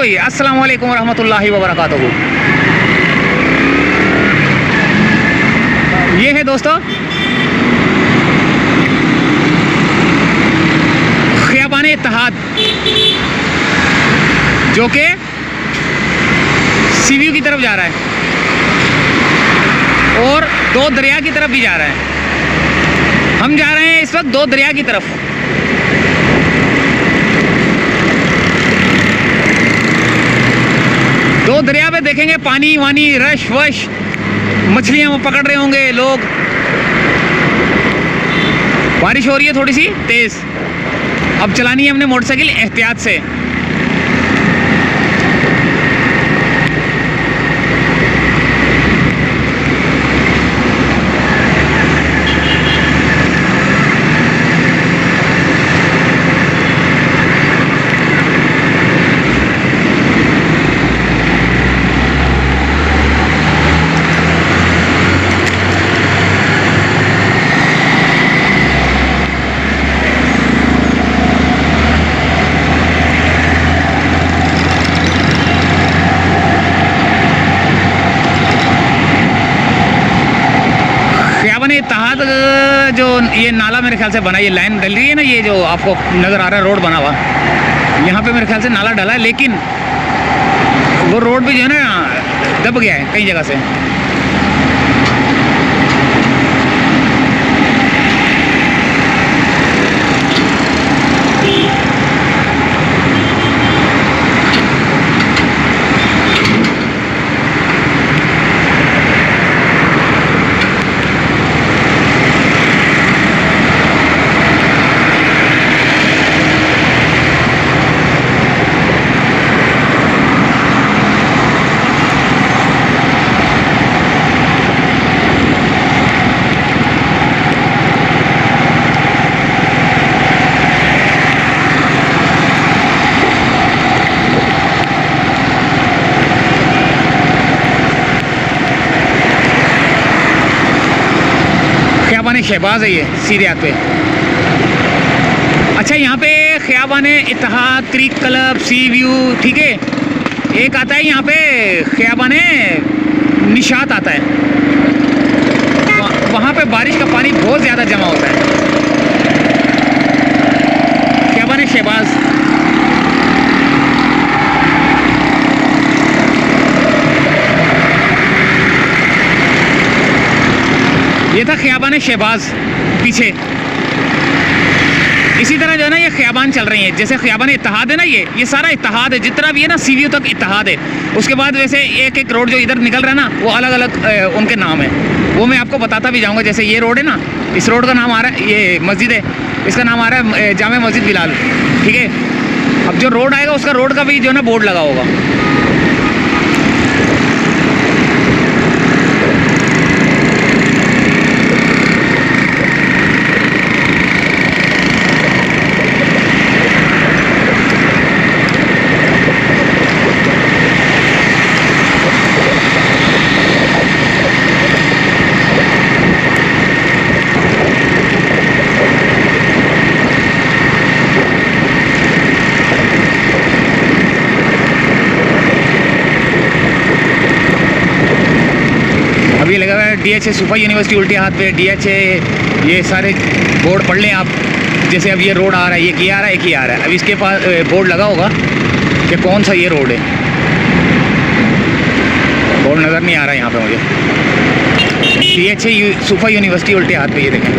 भाई, अस्सलाम वालेकुम रहमतुल्लाहि व बरकातहू। ये है दोस्तों ख़ियाबान इत्तेहाद, जो कि सी व्यू की तरफ जा रहा है और दो दरिया की तरफ भी जा रहा है। हम जा रहे हैं इस वक्त दो दरिया की तरफ। दो दरिया पे देखेंगे पानी वानी, रश वश, मछलियाँ पकड़ रहे होंगे लोग। बारिश हो रही है थोड़ी सी तेज़। अब चलानी है हमने मोटरसाइकिल एहतियात से। इत्तेहाद जो ये नाला मेरे ख्याल से बना, ये लाइन डल रही है ना, ये जो आपको नज़र आ रहा है रोड बना हुआ, यहाँ पे मेरे ख्याल से नाला डला है, लेकिन वो रोड भी जो है ना दब गया है कई जगह से। ख़ियाबान शहबाज है ये सीधे हाथ पे। अच्छा, यहाँ पे ख़ियाबान इत्तेहाद, क्रिक क्लब, सी व्यू, ठीक है। एक आता है यहाँ पे ख़ियाबान निशात आता है, वहाँ पे बारिश का पानी बहुत ज़्यादा जमा होता है। ख़ियाबान शहबाज, ये था ख़ियाबान शहबाज पीछे। इसी तरह जो है ना ये ख़ियाबान चल रही हैं, जैसे ख़ियाबान इत्तेहाद है ना, ये सारा इत्तेहाद है, जितना भी है ना सी व्यू तक इत्तेहाद है। उसके बाद वैसे एक एक रोड जो इधर निकल रहा है ना, वो अलग अलग उनके नाम है, वो मैं आपको बताता भी जाऊँगा। जैसे ये रोड है ना, इस रोड का नाम आ रहा है, ये मस्जिद है, इसका नाम आ रहा है जामे मस्जिद बिलाल, ठीक है। अब जो रोड आएगा उसका रोड का भी जो है ना बोर्ड लगा होगा। अभी लगा हुआ है DHA सुफा यूनिवर्सिटी उल्टे हाथ पे, DHA, ये सारे बोर्ड पढ़ लें आप। जैसे अब ये रोड आ रहा है, ये आ रहा है, ये आ रहा है, अब इसके पास बोर्ड लगा होगा कि कौन सा ये रोड है। बोर्ड नज़र नहीं आ रहा है यहाँ पे मुझे। DHA सुफा यूनिवर्सिटी उल्टे हाथ पे, ये देखें।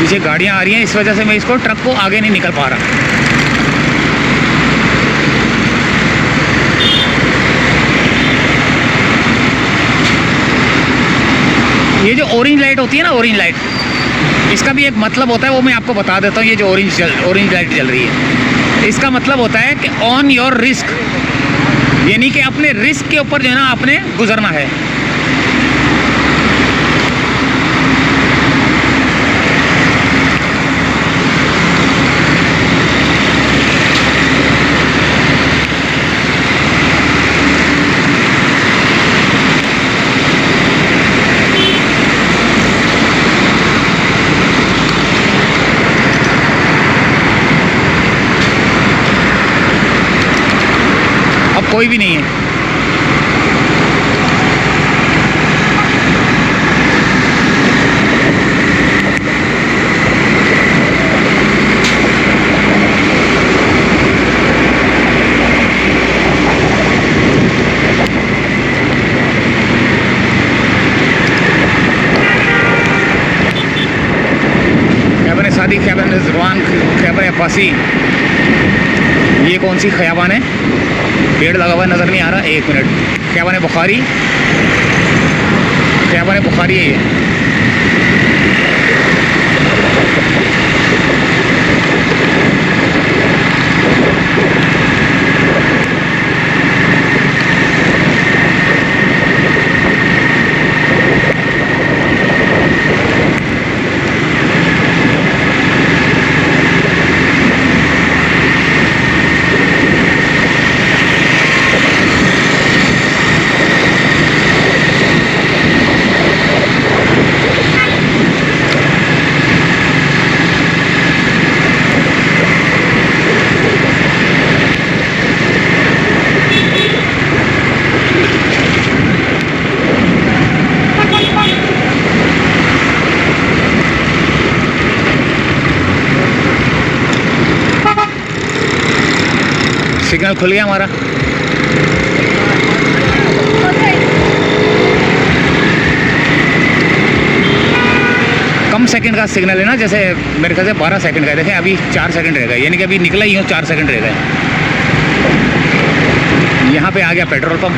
पीछे गाड़ियाँ आ रही हैं, इस वजह से मैं इसको ट्रक को आगे नहीं निकल पा रहा। ये जो ऑरेंज लाइट होती है ना, ऑरेंज लाइट, इसका भी एक मतलब होता है, वो मैं आपको बता देता हूँ। ये जो ऑरेंज लाइट जल रही है, इसका मतलब होता है कि ऑन योर रिस्क, यानी कि अपने रिस्क के ऊपर जो है ना आपने गुजरना है। अब कोई भी नहीं है। खैबर सादी, खैबर ज़ुबान, खैबर अब्बासी। ये कौन सी खयाबान है? पेड़ लगा हुआ नज़र नहीं आ रहा। एक मिनट, खयाबान बुखारी, खयाबान बुखारी है ये। सिग्नल खुल गया हमारा। कम सेकंड का सिग्नल है ना, जैसे मेरे ख्याल से 12 सेकंड का है। देखें अभी 4 सेकंड रह गए, यानी कि अभी निकला ही हूँ, 4 सेकंड रह गए। यहाँ पे आ गया पेट्रोल पंप।